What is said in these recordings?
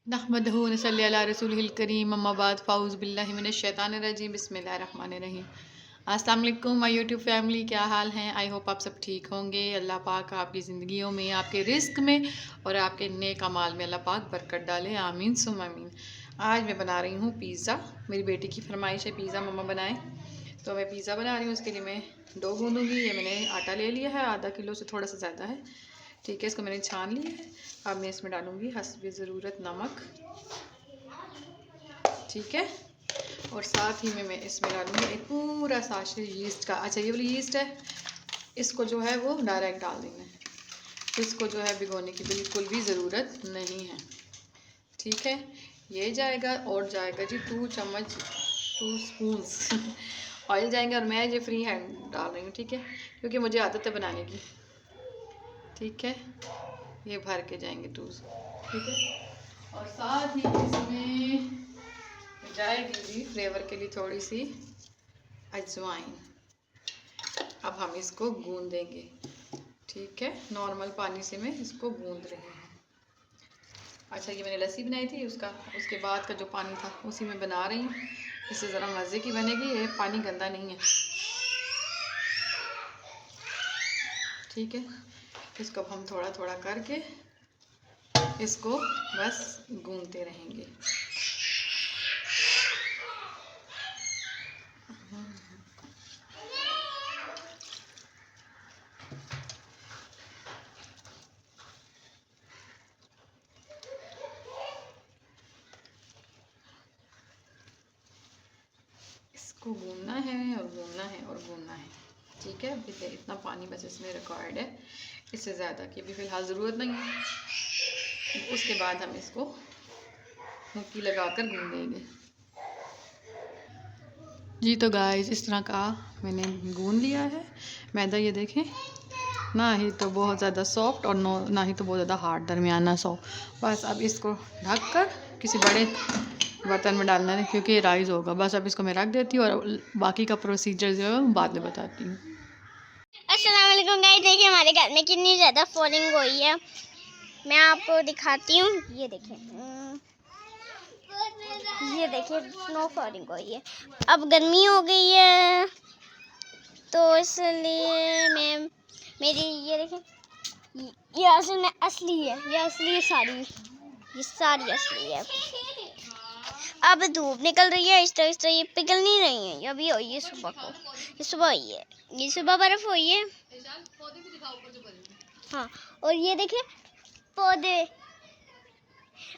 नहमदहु व नसल्ली अला रसूलिहिल करीम अम्मा बाद फ़ाउज़ बिल्लाहि मिनश शैतानिर रजीम बिस्मिल्लाहिर रहमानिर रहीम। अस्सलाम वालेकुम माय यूट्यूब फैमिली, क्या हाल हैं? आई होप आप सब ठीक होंगे। अल्लाह पाक आपकी ज़िंदगियों में, आपके रिस्क में और आपके नेक अमाल में अल्लाह पाक बरकत डाले, आमीन सुम आमीन। आज मैं बना रही हूँ पिज़्ज़ा। मेरी बेटी की फरमाइश है पिज़्ज़ा मम्मा बनाएं, तो मैं पिज़्ज़ा बना रही हूँ। उसके लिए मैं डो गूँधूँगी। ये मैंने आटा ले लिया है, आधा किलो से थोड़ा सा ज़्यादा है, ठीक है। इसको मैंने छान लिया है। अब मैं इसमें डालूँगी हस्बे ज़रूरत नमक, ठीक है। और साथ ही में मैं इसमें डालूँगी एक पूरा साशे यीस्ट का। अच्छा, ये वाली यीस्ट है, इसको जो है वो डायरेक्ट डाल देना है, इसको जो है भिगोने की बिल्कुल भी ज़रूरत नहीं है, ठीक है। ये जाएगा और जाएगा जी 2 स्पून्स ऑयल जाएंगे। और मैं ये फ्री हैंड डाल रही हूँ, ठीक है, क्योंकि मुझे आदत है बनाने की, ठीक है। ये भर के जाएंगे 2, ठीक है। और साथ ही इसमें जाएगी जी फ्लेवर के लिए थोड़ी सी अजवाइन। अब हम इसको गूंद देंगे, ठीक है। नॉर्मल पानी से मैं इसको गूंद रही हूँ। अच्छा, ये मैंने लस्सी बनाई थी, उसके बाद का जो पानी था उसी में बना रही हूँ। इससे ज़रा मज़े की बनेगी, ये पानी गंदा नहीं है, ठीक है। इसको अब हम थोड़ा थोड़ा करके इसको बस गूंदते रहेंगे। इसको गूंदना है और गूंदना है और गूंदना है, ठीक है। अभी इतना पानी बस इसमें रिक्वायर्ड है, इससे ज़्यादा की अभी फ़िलहाल ज़रूरत नहीं है। उसके बाद हम इसको मुक्की लगाकर गूंदेंगे जी। तो गाइस, इस तरह का मैंने गूंद लिया है मैदा। ये देखें, ना ही तो बहुत ज़्यादा सॉफ्ट और ना ही तो बहुत ज़्यादा हार्ड, दरमियाना सॉफ्ट। बस अब इसको ढक कर किसी बड़े बर्तन में डालना है, क्योंकि ये राइस होगा। बस अब इसको मैं रख देती हूँ और बाकी का प्रोसीजर जो है बाद में बताती हूँ। अस्सलाम वालेकुम गाइस, देखिए हमारे घर में कितनी ज़्यादा फॉलिंग हुई है। मैं आपको दिखाती हूँ। ये देखिए, ये देखिए स्नो फॉलिंग हुई है। अब गर्मी हो गई है तो इसलिए मैं मेरी ये देखिए, ये असल में असली है, ये असली है सारी, ये सारी असली है। अब धूप निकल रही है, इस तरह ये पिघल नहीं रही है। ये अभी हुई है सुबह को, ये सुबह हुई है, ये सुबह बर्फ हुई है। हाँ, और ये देखिए पौधे,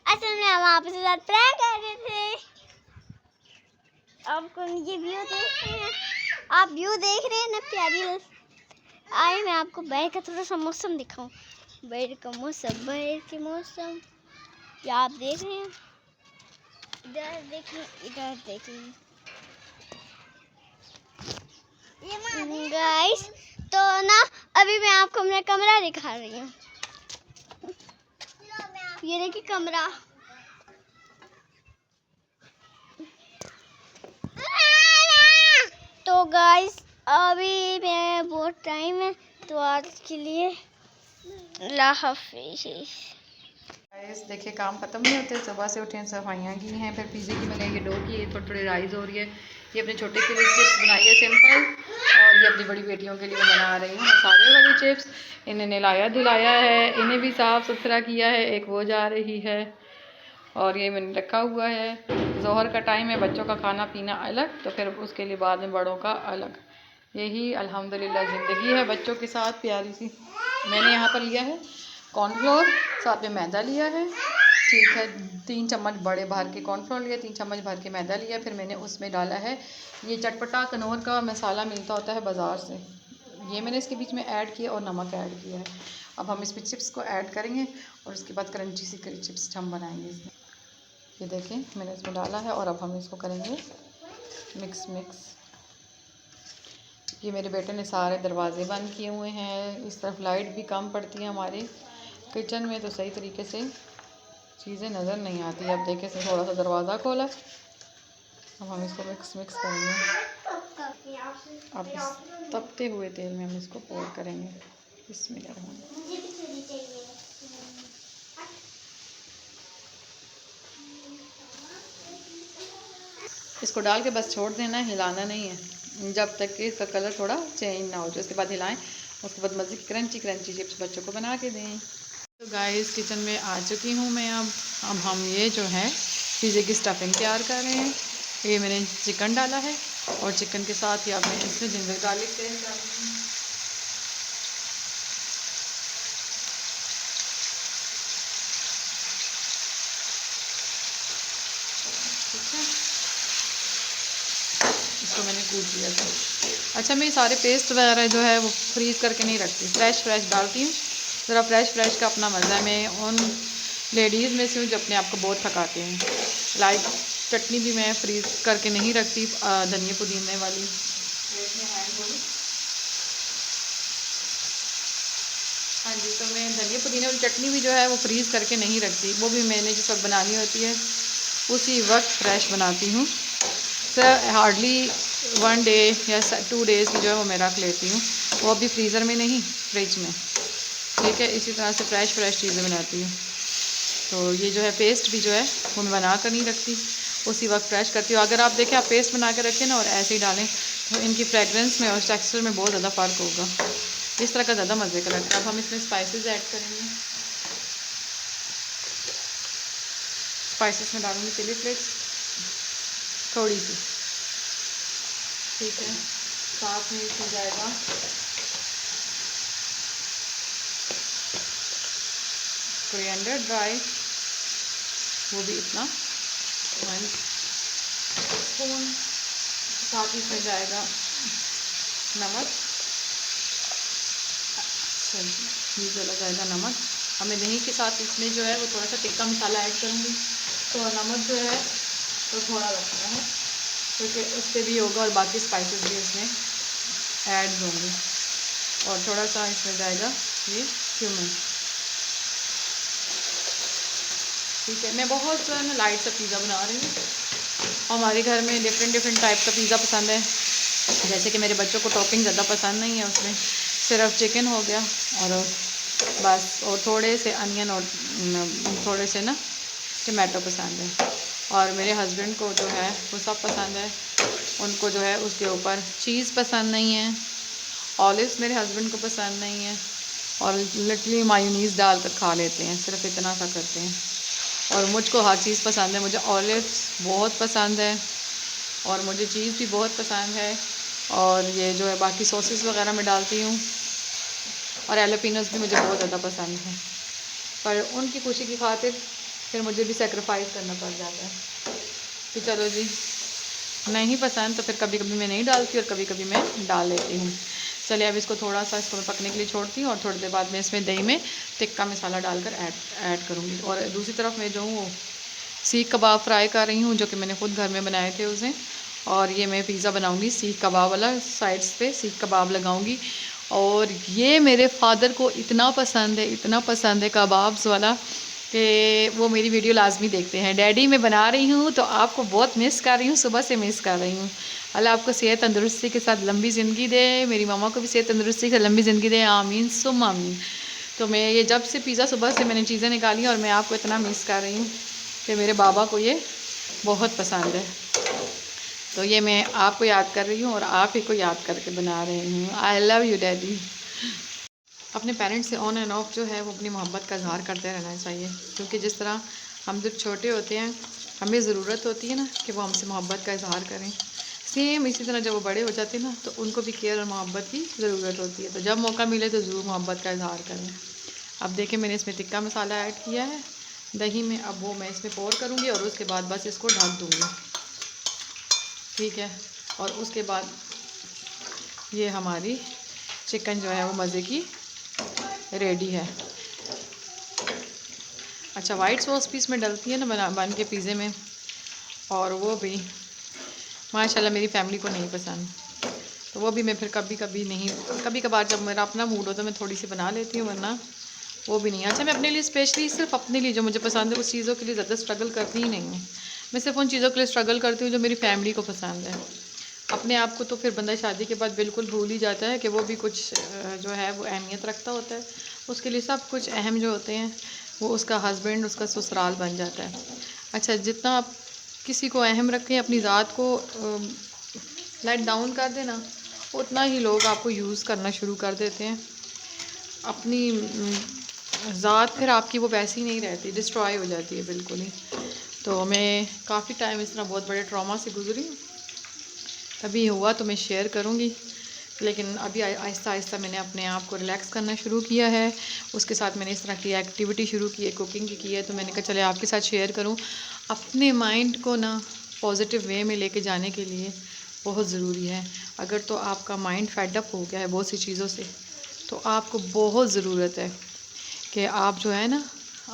असल में हम आपके साथ प्रैंक कर रहे थे। आपको ये व्यू देख रहे हैं, आप व्यू देख रहे हैं ना प्यारी। आए मैं आपको बाहर का थोड़ा सा मौसम दिखाऊं। बाहर का मौसम, बाहर के मौसम, ये आप देख रहे हैं। इधर देखिए, इधर देखिए गाइस। तो ना अभी मैं आपको अपना कमरा दिखा रही हूँ। ये देखिए कमरा, तो गाइस अभी मैं बहुत टाइम है, तो आज के लिए अल्लाह हाफिज़। देखिए, काम ख़त्म नहीं होते। सुबह से उठे, सफाइयाँ की हैं, फिर पिज़्ज़े की मैंने ये डो की, थोड़ी थोड़ी राइस हो रही है। ये अपने छोटे के लिए चिप्स बनाई है सिंपल, और ये अपनी बड़ी बेटियों के लिए बना रही हूँ मसाले वाली चिप्स। इन्हें नहलाया धुलाया है, इन्हें भी साफ़ सुथरा किया है, एक वो जा रही है और ये मैंने रखा हुआ है। ज़ोहर का टाइम है, बच्चों का खाना पीना अलग, तो फिर उसके लिए बाद में बड़ों का अलग। यही अल्हम्दुलिल्लाह ज़िंदगी है बच्चों के साथ प्यारी सी। मैंने यहाँ पर लिया है कॉर्नफ्लोर, साथ में मैदा लिया है, ठीक है। 3 चम्मच बड़े भर के कॉर्नफ्लोर लिया, 3 चम्मच भर के मैदा लिया। फिर मैंने उसमें डाला है ये चटपटा कनौर का मसाला मिलता होता है बाज़ार से, ये मैंने इसके बीच में ऐड किया और नमक ऐड किया है। अब हम इसमें चिप्स को ऐड करेंगे और उसके बाद क्रंची सी चिप्स हम बनाएंगे इसमें। ये देखें, मैंने इसमें डाला है और अब हम इसको करेंगे मिक्स। ये मेरे बेटे ने सारे दरवाजे बंद किए हुए हैं, इस तरफ लाइट भी कम पड़ती है हमारे किचन में, तो सही तरीके से चीज़ें नज़र नहीं आती। अब देखिए, इसने थोड़ा सा दरवाज़ा खोला। अब हम इसको मिक्स करेंगे। अब इस तपते हुए तेल में हम इसको पोर करेंगे। बिस्मिल्लाह। इसको डाल के बस छोड़ देना है, हिलाना नहीं है जब तक कि इसका कलर थोड़ा चेंज ना हो जाए। उसके बाद हिलाएं, उसके बाद मज़े की क्रंची क्रंची चिप्स बच्चों को बना के दें। तो गाइस किचन में आ चुकी हूँ मैं। अब हम ये जो है पिज़्ज़े की स्टफिंग तैयार कर रहे हैं। ये मैंने चिकन डाला है और चिकन के साथ ही अब मैं इसमें जिंजर गार्लिक पेस्ट डाल रही हूँ। ठीक है, इसको मैंने कूट दिया था। अच्छा, मैं सारे पेस्ट वगैरह जो है वो फ्रीज़ करके नहीं रखती, फ्रेश डालती हूँ। ज़रा फ्रेश का अपना मज़ा है। मैं उन लेडीज़ में से हूँ जो अपने आप को बहुत थकाते हैं। लाइक चटनी भी मैं फ्रीज़ करके नहीं रखती, धनिया पुदीने वाली। हाँ जी, तो मैं धनिया पुदीने वाली चटनी भी जो है वो फ्रीज़ करके नहीं रखती, वो भी मैंने जिस वक्त बनानी होती है उसी वक्त फ्रेश बनाती हूँ। सर हार्डली 1 डे या 2 डेज़ की जो है वो मैं रख लेती हूँ, वो भी फ्रीज़र में नहीं, फ्रिज में। ठीक है, इसी तरह से फ्रेश चीज़ें बनाती हूँ। तो ये जो है पेस्ट भी जो है वो मैं बना कर नहीं रखती, उसी वक्त फ्रेश करती हूँ। अगर आप देखें, आप पेस्ट बना के रखें ना और ऐसे ही डालें तो इनकी फ्रेगरेंस में और टेक्सचर में बहुत ज़्यादा फ़र्क होगा। इस तरह का ज़्यादा मज़े का लगता है। अब हम इसमें स्पाइसेस ऐड करेंगे। स्पाइसेस में डालूंगी चिली फ्लेक्स थोड़ी सी, ठीक है। साथ में इसमें जाएगा कोरिएंडर ड्राई, वो भी इतना 1 स्पून। साथ ही इसमें जाएगा नमक, ये चला जाएगा नमक। अब मैं दही के साथ इसमें जो है वो थोड़ा सा टिक्का मसाला ऐड करूँगी, तो नमक जो है तो थोड़ा रखना है क्योंकि उससे भी होगा और बाकी स्पाइसेस भी इसमें ऐड होंगे। और थोड़ा सा इसमें जाएगा ये क्यूमिन। ठीक है, मैं बहुत जो है ना लाइट सा पिज़्ज़ा बना रही हूँ। हमारे घर में डिफरेंट टाइप का पिज़्ज़ा पसंद है। जैसे कि मेरे बच्चों को टॉपिंग ज़्यादा पसंद नहीं है, उसमें सिर्फ चिकन हो गया और बस, और थोड़े से अनियन और थोड़े से ना टमाटो पसंद है। और मेरे हस्बैंड को जो है वो सब पसंद है, उनको जो है उसके ऊपर चीज़ पसंद नहीं है, ऑलिव्स मेरे हस्बैंड को पसंद नहीं है, और लिटरली मायोनीज़ डाल कर खा लेते हैं, सिर्फ इतना सा करते हैं। और मुझको हर चीज़ पसंद है, मुझे ऑलिव्स बहुत पसंद है और मुझे चीज़ भी बहुत पसंद है। और ये जो है बाकी सॉसेस वगैरह मैं डालती हूँ, और एलोपिनोस भी मुझे बहुत ज़्यादा पसंद है। पर उनकी खुशी की खातिर फिर मुझे भी सेक्रीफाइस करना पड़ जाता है कि चलो जी, नहीं पसंद तो फिर कभी कभी मैं नहीं डालती और कभी कभी मैं डाल लेती हूँ। चलिए, अब इसको थोड़ा सा इसको मैं पकने के लिए छोड़ती हूँ और थोड़ी देर बाद में इसमें दही में टिक्का मसाला डालकर ऐड करूँगी। और दूसरी तरफ मैं जो हूँ सीख कबाब फ्राई कर रही हूँ, जो कि मैंने खुद घर में बनाए थे उसे। और ये मैं पिज़्ज़ा बनाऊँगी सीख कबाब वाला, साइड्स पे सीख कबाब लगाऊँगी। और ये मेरे फादर को इतना पसंद है कबाब्स वाला कि वो मेरी वीडियो लाजमी देखते हैं। डैडी मैं बना रही हूँ तो आपको बहुत मिस कर रही हूँ, सुबह से मिस कर रही हूँ। अल्लाह आपको सेहत तंदुरुस्ती के साथ लंबी ज़िंदगी दे, मेरी मामा को भी सेहत तंदुरुस्ती के साथ लंबी ज़िंदगी दे, आमीन सुम आमीन। तो मैं ये जब से पिज़्ज़ा सुबह से मैंने चीज़ें निकाली और मैं आपको इतना मिस कर रही हूँ कि मेरे बाबा को ये बहुत पसंद है। तो ये मैं आपको याद कर रही हूँ और आप ही को याद करके बना रही हूँ। I love you daddy. अपने पेरेंट्स से ऑन एंड ऑफ जो है वो अपनी मोहब्बत का इजहार करते रहना चाहिए, क्योंकि जिस तरह हम जब छोटे होते हैं हमें ज़रूरत होती है ना कि वो हमसे मोहब्बत का इजहार करें, सेम इसी तरह जब वो बड़े हो जाते हैं ना तो उनको भी केयर और मोहब्बत की ज़रूरत होती है। तो जब मौका मिले तो ज़रूर मोहब्बत का इजहार करें। अब देखें, मैंने इसमें टिक्का मसाला ऐड किया है दही में, अब वो मैं इसमें पोर करूँगी और उसके बाद बस इसको ढक दूँगी। ठीक है, और उसके बाद ये हमारी चिकन जो है वो मज़े की रेडी है। अच्छा, वाइट सॉस भी इसमें डलती है ना बन के पिज़्ज़े में, और वो भी माशाल्लाह मेरी फैमिली को नहीं पसंद, तो वो भी मैं फिर कभी कभार जब मेरा अपना मूड हो तो मैं थोड़ी सी बना लेती हूँ, वरना वो भी नहीं। अच्छा, मैं अपने लिए स्पेशली सिर्फ अपने लिए जो मुझे पसंद है उस चीज़ों के लिए ज़्यादा स्ट्रगल करती ही नहीं हूँ। मैं सिर्फ उन चीज़ों के लिए स्ट्रगल करती हूँ जो मेरी फैमिली को पसंद है। अपने आप को तो फिर बंदा शादी के बाद बिल्कुल भूल ही जाता है कि वो भी कुछ जो है वो अहमियत रखता होता है। उसके लिए सब कुछ अहम जो होते हैं वो उसका हस्बैंड, उसका ससुराल बन जाता है। अच्छा, जितना आप किसी को अहम रखें, अपनी ज़ात को लेट डाउन कर देना, उतना ही लोग आपको यूज़ करना शुरू कर देते हैं। अपनी ज़ात फिर आपकी वो वैसी नहीं रहती, डिस्ट्रॉय हो जाती है बिल्कुल ही। तो मैं काफ़ी टाइम इस तरह बहुत बड़े ट्रॉमा से गुजरी, कभी हुआ तो मैं शेयर करूँगी, लेकिन अभी आहिस्ता आहिस्ता मैंने अपने आप को रिलैक्स करना शुरू किया है। उसके साथ मैंने इस तरह की एक्टिविटी शुरू की है, कुकिंग की है, तो मैंने कहा चले आपके साथ शेयर करूँ। अपने माइंड को ना पॉजिटिव वे में लेके जाने के लिए बहुत ज़रूरी है। अगर तो आपका माइंड फेडअप हो गया है बहुत सी चीज़ों से, तो आपको बहुत ज़रूरत है कि आप जो है ना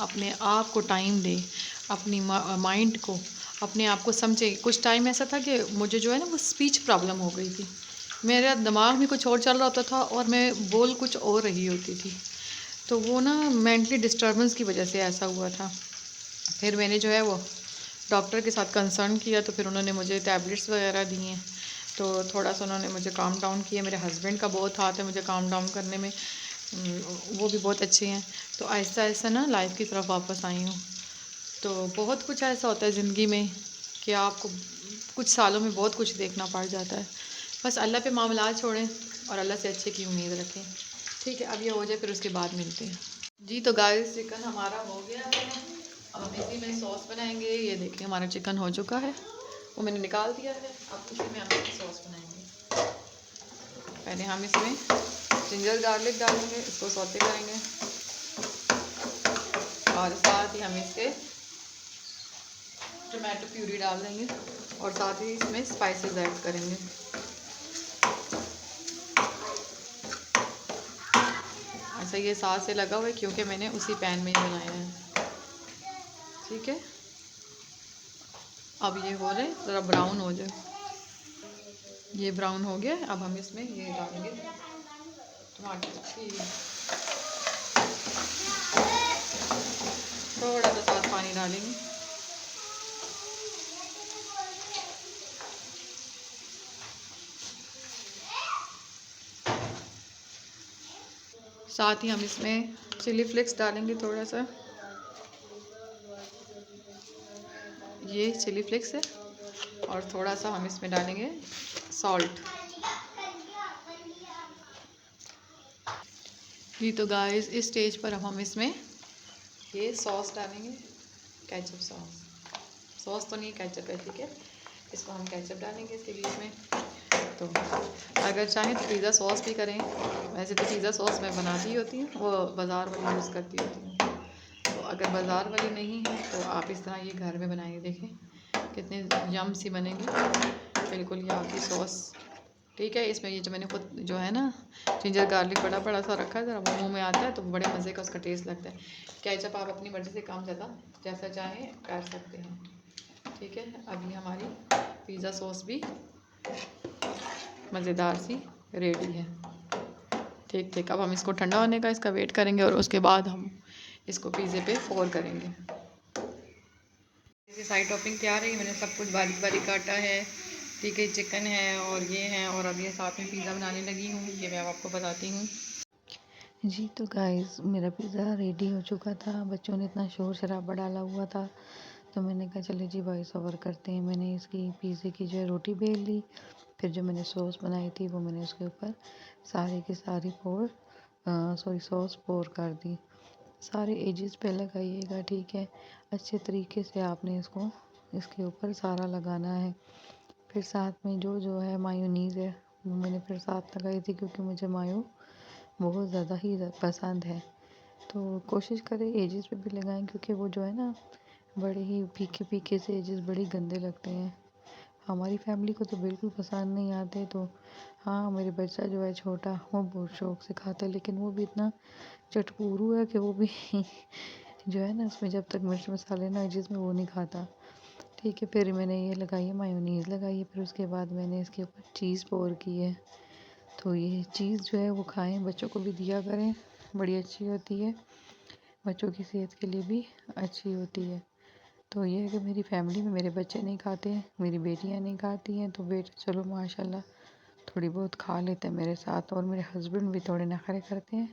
अपने आप को टाइम दें, अपनी माइंड को, अपने आप को समझें। कुछ टाइम ऐसा था कि मुझे जो है ना वो स्पीच प्रॉब्लम हो गई थी, मेरा दिमाग में कुछ और चल रहा होता था और मैं बोल कुछ और रही होती थी। तो वो ना मेंटली डिस्टर्बेंस की वजह से ऐसा हुआ था। फिर मैंने जो है वो डॉक्टर के साथ कंसर्न किया, तो फिर उन्होंने मुझे टैबलेट्स वगैरह दी हैं, तो थोड़ा सा उन्होंने मुझे काम डाउन किया। मेरे हस्बैंड का बहुत हाथ है मुझे काम डाउन करने में, वो भी बहुत अच्छे हैं। तो आहिस्ता आहिस्ता ना लाइफ की तरफ वापस आई हूँ। तो बहुत कुछ ऐसा होता है ज़िंदगी में कि आपको कुछ सालों में बहुत कुछ देखना पड़ जाता है। बस अल्लाह पे मामलात छोड़ें और अल्लाह से अच्छे की उम्मीद रखें। ठीक है, अब ये हो जाए फिर उसके बाद मिलते हैं। जी तो गाइस, चिकन हमारा हो गया है, अब हम इसी में सॉस बनाएंगे। ये देखिए हमारा चिकन हो चुका है, वो मैंने निकाल दिया है। अब इसी में हम सॉस बनाएंगे। पहले हम इसमें जिंजर गार्लिक डालेंगे, इसको सौते करेंगे, और साथ ही हम इसके टमाटो प्यूरी डाल देंगे, और साथ ही इसमें स्पाइसेस ऐड करेंगे। ऐसा ये साथ से लगा हुआ है क्योंकि मैंने उसी पैन में ही बनाया है। ठीक है, अब ये हो रहे हैं, ज़रा ब्राउन हो जाए। ये ब्राउन हो गया, अब हम इसमें ये डालेंगे टमाटर की, थोड़ा सा साथ पानी डालेंगे। साथ ही हम इसमें चिली फ्लेक्स डालेंगे थोड़ा सा, ये चिली फ्लेक्स है, और थोड़ा सा हम इसमें डालेंगे सॉल्ट। जी तो गाइस, इस स्टेज पर अब हम इसमें ये सॉस डालेंगे, केचप सॉस। सॉस तो नहीं, केचप है, ठीक है। इसको हम केचप डालेंगे इसके बीच में। तो अगर चाहें तो पिज़्ज़ा सॉस भी करें, वैसे तो पिज़्ज़ा सॉस मैं बनाती होती हूँ, वो बाज़ार वाली यूज़ करती होती हूँ। तो अगर बाज़ार वाली नहीं है तो आप इस तरह ये घर में बनाइए, देखें कितनी यम सी बनेगी बिल्कुल ये आपकी सॉस। ठीक है, इसमें ये जो मैंने खुद जो है ना जिंजर गार्लिक बड़ा बड़ा सा रखा है, ज़रा वो मुँह में आता है तो बड़े मज़े का उसका टेस्ट लगता है। केचप आप अपनी मर्ज़ी से कम ज़्यादा जैसा चाहें कर सकते हैं। ठीक है, अब ये हमारी पिज़्ज़ा सॉस भी मज़ेदार सी रेडी है। ठीक ठीक, अब हम इसको ठंडा होने का इसका वेट करेंगे, और उसके बाद हम इसको पिज़्ज़े पे फोर करेंगे। जैसे साइड टॉपिंग तैयार है, मैंने सब कुछ बारीक बारीक काटा है। ठीक है, चिकन है और ये है, और अब ये साथ में पिज़्ज़ा बनाने लगी हूँ, ये मैं आपको बताती हूँ। जी तो गाइस, मेरा पिज़्ज़ा रेडी हो चुका था। बच्चों ने इतना शोर शराबा डाला हुआ था, तो मैंने कहा चले जी वॉइस ओवर करते हैं। मैंने इसकी पिज़्ज़े की जो है रोटी बेल ली, फिर जो मैंने सॉस बनाई थी वो मैंने उसके ऊपर सारी की सारी सॉस पोर कर दी। सारे एजेस पे लगाइएगा, ठीक है। अच्छे तरीके से आपने इसको इसके ऊपर सारा लगाना है। फिर साथ में जो जो है मायोनीज़ है वो मैंने फिर साथ लगाई थी, क्योंकि मुझे मायो बहुत ज़्यादा ही पसंद है। तो कोशिश करें एजेस पे भी लगाएं, क्योंकि वो जो है ना बड़े ही फीके फीके से एजेस बड़े गंदे लगते हैं। हमारी फैमिली को तो बिल्कुल पसंद नहीं आते। तो हाँ, मेरे बच्चा जो है छोटा, वो बहुत शौक से खाता है, लेकिन वो भी इतना चटपूरू है कि वो भी जो है ना उसमें जब तक मिर्च मसाले ना जिसमें वो नहीं खाता। ठीक है, फिर मैंने ये लगाई है, मायोनीज़ लगाई है, फिर उसके बाद मैंने इसके ऊपर चीज़ पोर की है। तो ये चीज़ जो है वो खाएं, बच्चों को भी दिया करें, बड़ी अच्छी होती है, बच्चों की सेहत के लिए भी अच्छी होती है। तो ये है कि मेरी फैमिली में मेरे बच्चे नहीं खाते हैं, मेरी बेटियां नहीं खाती हैं, तो बेटे चलो माशाल्लाह थोड़ी बहुत खा लेते हैं मेरे साथ, और मेरे हस्बैंड भी थोड़े नखरे करते हैं,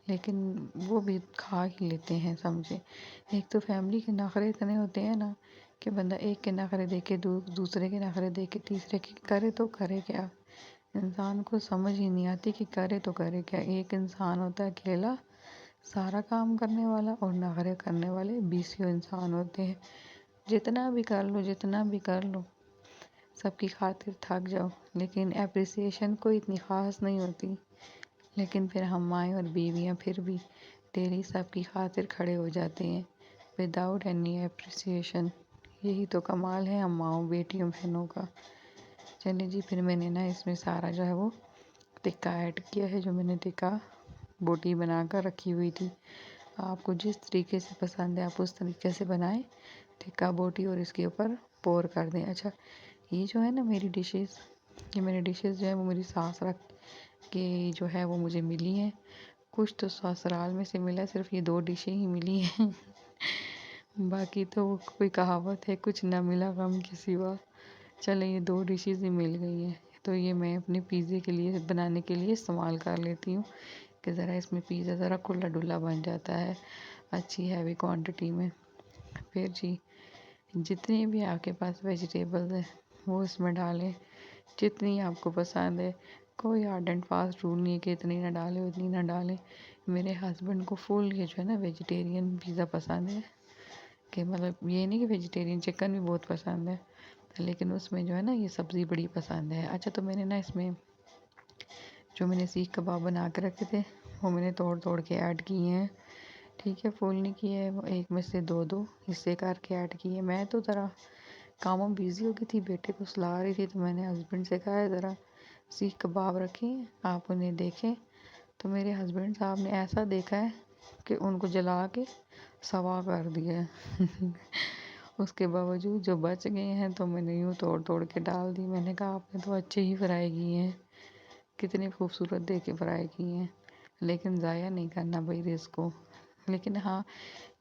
लेकिन वो भी खा ही लेते हैं, समझे। एक तो फैमिली के नखरे इतने होते हैं ना कि बंदा एक के नखरे देख के दूसरे के नखरे देख के तीसरे के करे तो करे क्या। इंसान को समझ ही नहीं आती कि करे तो करे क्या। एक इंसान होता है अकेला सारा काम करने वाला और नखरे करने वाले 20 इंसान होते हैं। जितना भी कर लो, जितना भी कर लो, सबकी खातिर थक जाओ, लेकिन एप्रिसिएशन कोई इतनी ख़ास नहीं होती। लेकिन फिर हम माएँ और बीवियाँ फिर भी डेली सबकी खातिर खड़े हो जाते हैं विदाउट एनी एप्रिसिएशन। यही तो कमाल है हम माँओं बेटियों बहनों का। चलिए जी, फिर मैंने ना इसमें सारा जो है वो टिक्का ऐड किया है, जो मैंने टिक्का बोटी बना कर रखी हुई थी। आपको जिस तरीके से पसंद है आप उस तरीके से बनाएं टिक्का बोटी और इसके ऊपर पोर कर दें। अच्छा, ये जो है ना मेरी डिशेस, ये मेरी डिशेस जो है वो मेरी सास रख के जो है वो मुझे मिली हैं। कुछ तो ससुराल में से मिला, सिर्फ ये 2 डिशें ही मिली हैं। बाकी तो वो कोई कहावत है, कुछ ना मिला गम के सिवा। चले, ये 2 डिशेस ही मिल गई हैं, तो ये मैं अपने पिज़्ज़े के लिए बनाने के लिए इस्तेमाल कर लेती हूँ कि ज़रा इसमें पिज़्ज़ा ज़रा खुला डुला बन जाता है अच्छी हैवी क्वांटिटी में। फिर जी, जितनी भी आपके पास वेजिटेबल्स हैं वो इसमें डालें, जितनी आपको पसंद है। कोई हार्ड एंड फास्ट रूल नहीं है कि इतनी ना डालें उतनी ना डालें। मेरे हस्बैंड को फुल ये जो है ना वेजिटेरियन पिज़्ज़ा पसंद है, कि मतलब ये नहीं कि वेजिटेरियन चिकन भी बहुत पसंद है, लेकिन उसमें जो है ना ये सब्ज़ी बड़ी पसंद है। अच्छा, तो मैंने ना इसमें जो मैंने सीख कबाब बना के रखे थे वो मैंने तोड़ तोड़ के ऐड किए हैं। ठीक है, फुल नहीं किए, वो एक में से 2-2 हिस्से करके ऐड किए। मैं तो ज़रा कामों में बिज़ी हो गई थी, बेटे को सुला रही थी, तो मैंने हस्बैंड से कहा है ज़रा सीख कबाब रखें, आप उन्हें देखें। तो मेरे हस्बैंड साहब ने ऐसा देखा है कि उनको जला के सवा कर दिया है। उसके बावजूद जो बच गए हैं तो मैंने यूँ तोड़ तोड़ के डाल दी। मैंने कहा आपने तो अच्छे ही फ्राई किए हैं, कितनी खूबसूरत दे के फ्राई किए हैं, लेकिन ज़ाया नहीं करना भाई रिस्क को। लेकिन हाँ,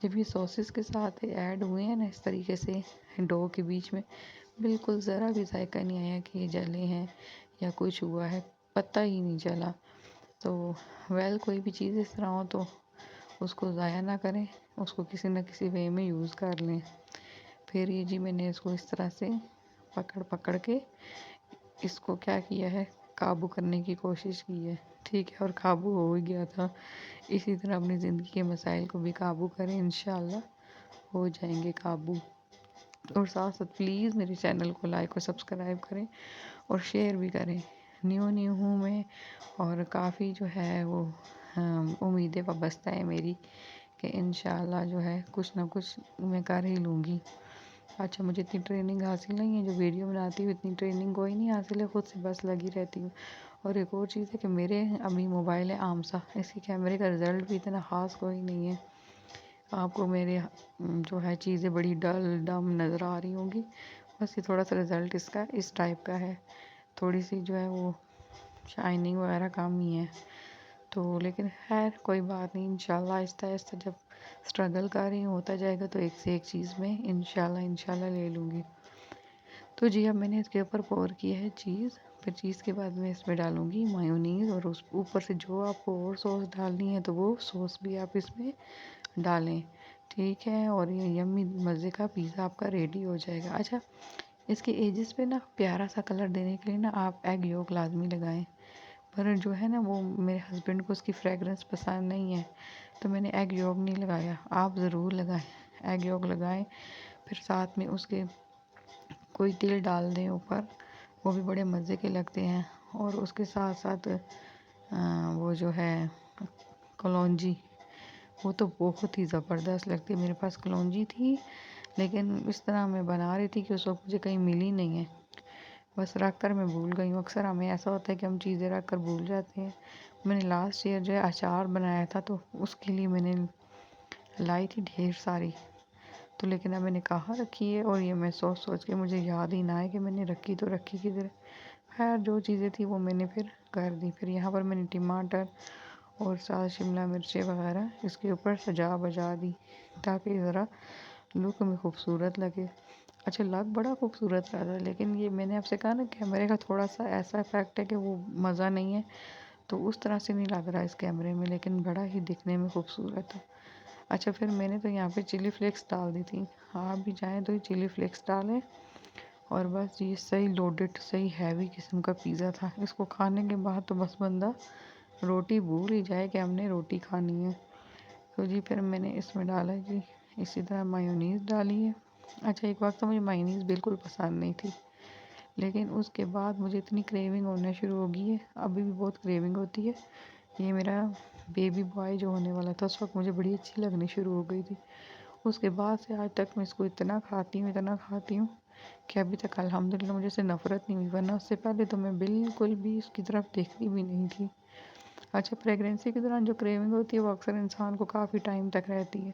जब ये सॉसेस के साथ ऐड हुए हैं ना इस तरीके से डो के बीच में, बिल्कुल ज़रा भी जायका नहीं आया कि ये जले हैं या कुछ हुआ है, पता ही नहीं चला। तो कोई भी चीज़ इस तरह हो तो उसको ज़ाया ना करें, उसको किसी न किसी वे में यूज़ कर लें। फिर ये जी मैंने इसको इस तरह से पकड़ पकड़ के इसको क्या किया है, काबू करने की कोशिश की है। ठीक है, और काबू हो ही गया था। इसी तरह अपनी ज़िंदगी के मसाइल को भी काबू करें, इंशाल्लाह हो जाएंगे काबू। और साथ साथ प्लीज़ मेरे चैनल को लाइक और सब्सक्राइब करें और शेयर भी करें। न्यू हूँ मैं और काफ़ी जो है वो उम्मीदें वाबस्ता है मेरी कि इंशाल्लाह जो है कुछ ना कुछ मैं कर ही लूँगी। अच्छा, मुझे इतनी ट्रेनिंग हासिल नहीं है, जो वीडियो बनाती हूँ इतनी ट्रेनिंग कोई नहीं हासिल है, खुद से बस लगी रहती हूँ। और एक और चीज़ है कि मेरे अभी मोबाइल है आमसा, इसके कैमरे का रिज़ल्ट भी इतना ख़ास कोई नहीं है। आपको मेरे जो है चीज़ें बड़ी डल डम नज़र आ रही होंगी, बस ये थोड़ा सा रिज़ल्ट इसका इस टाइप का है, थोड़ी सी जो है वो शाइनिंग वगैरह कम ही है। तो लेकिन खैर कोई बात नहीं, इंशाल्लाह आहिस्ता आहिस्ता जब स्ट्रगल कर रही हूँ होता जाएगा तो एक से एक चीज़ में इंशाल्लाह ले लूँगी। तो जी, अब मैंने इसके ऊपर पोर किया है चीज़। फिर चीज़ के बाद मैं इसमें डालूँगी मायोनीज़ और उस ऊपर से जो आपको और सॉस डालनी है तो वो सॉस भी आप इसमें डालें। ठीक है, और ये यम्मी मज़े का पिज़्ज़ा आपका रेडी हो जाएगा। अच्छा, इसके एजेस पे ना प्यारा सा कलर देने के लिए ना आप एग योक लाजमी लगाएं, पर जो है ना वो मेरे हस्बैंड को उसकी फ्रेगरेंस पसंद नहीं है, तो मैंने एग योक नहीं लगाया। आप ज़रूर लगाएं, एग योक लगाएं। फिर साथ में उसके कोई तिल डाल दें ऊपर, वो भी बड़े मज़े के लगते हैं। और उसके साथ साथ वो जो है कलौंजी, वो तो बहुत ही ज़बरदस्त लगती है। मेरे पास कलौंजी थी, लेकिन इस तरह मैं बना रही थी कि उस वक्त मुझे कहीं मिली नहीं है, बस रख कर मैं भूल गई हूँ। अक्सर हमें ऐसा होता है कि हम चीज़ें रख कर भूल जाते हैं। मैंने लास्ट ईयर जो है अचार बनाया था, तो उसके लिए मैंने लाई थी ढेर सारी, तो लेकिन अब मैंने कहाँ रखी है, और ये मैं सोच सोच के मुझे याद ही ना है कि मैंने रखी तो रखी किधर। खैर जो चीज़ें थी वो मैंने फिर कर दी। फिर यहाँ पर मैंने टमाटर और साथ शिमला मिर्चें वगैरह इसके ऊपर सजा बजा दी, ताकि ज़रा लुक में खूबसूरत लगे। अच्छा, लग बड़ा खूबसूरत रहा था, लेकिन ये मैंने आपसे कहा ना कैमरे का थोड़ा सा ऐसा इफेक्ट है कि वो मज़ा नहीं है, तो उस तरह से नहीं लग रहा इस कैमरे में, लेकिन बड़ा ही दिखने में खूबसूरत है। अच्छा, फिर मैंने तो यहाँ पे चिली फ्लेक्स डाल दी थी। आप भी चाहें तो ये चिली फ्लेक्स डालें। और बस ये सही लोडेड, सही हैवी किस्म का पिज़्ज़ा था। इसको खाने के बाद तो बस बंदा रोटी भूल ही जाए कि हमने रोटी खानी है। तो जी फिर मैंने इसमें डाला जी, इसी तरह मायोनीज़ डाली है। अच्छा, एक वक्त तो मुझे मायोनीज़ बिल्कुल पसंद नहीं थी, लेकिन उसके बाद मुझे इतनी क्रेविंग होना शुरू हो गई है, अभी भी बहुत क्रेविंग होती है। ये मेरा बेबी बॉय जो होने वाला था, उस वक्त मुझे बड़ी अच्छी लगनी शुरू हो गई थी। उसके बाद से आज तक मैं इसको इतना खाती हूँ कि अभी तक अल्हम्दुलिल्लाह मुझे इससे नफ़रत नहीं हुई, वरना उससे पहले तो मैं बिल्कुल भी इसकी तरफ देखती भी नहीं थी। अच्छा, प्रेगनेंसी के दौरान जो क्रेविंग होती है वो अक्सर इंसान को काफ़ी टाइम तक रहती है।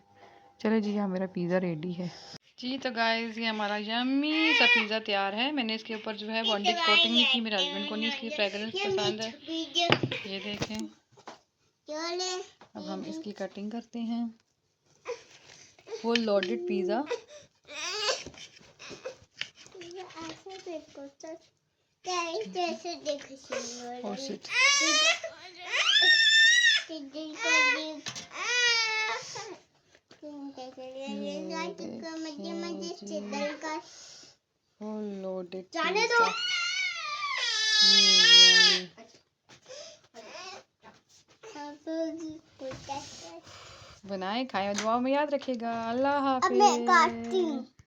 चलो जी, यहाँ मेरा पिज़्ज़ा रेडी है जी। तो गाइस, ये हमारा यम्मी सा पिज़्ज़ा तैयार है। मैंने इसके ऊपर जो है बॉन्डिंग कोटिंग नहीं की, मेरे हस्बैंड को नहीं इसकी फ्रेगरेंस पसंद है। ये देखें, अब हम इसकी कटिंग करते हैं। वो loaded pizza. Oh shit. Full loaded pizza. बनाए, खाएं, दुआओं में याद रखिएगा। अल्लाह हाफ़िज़।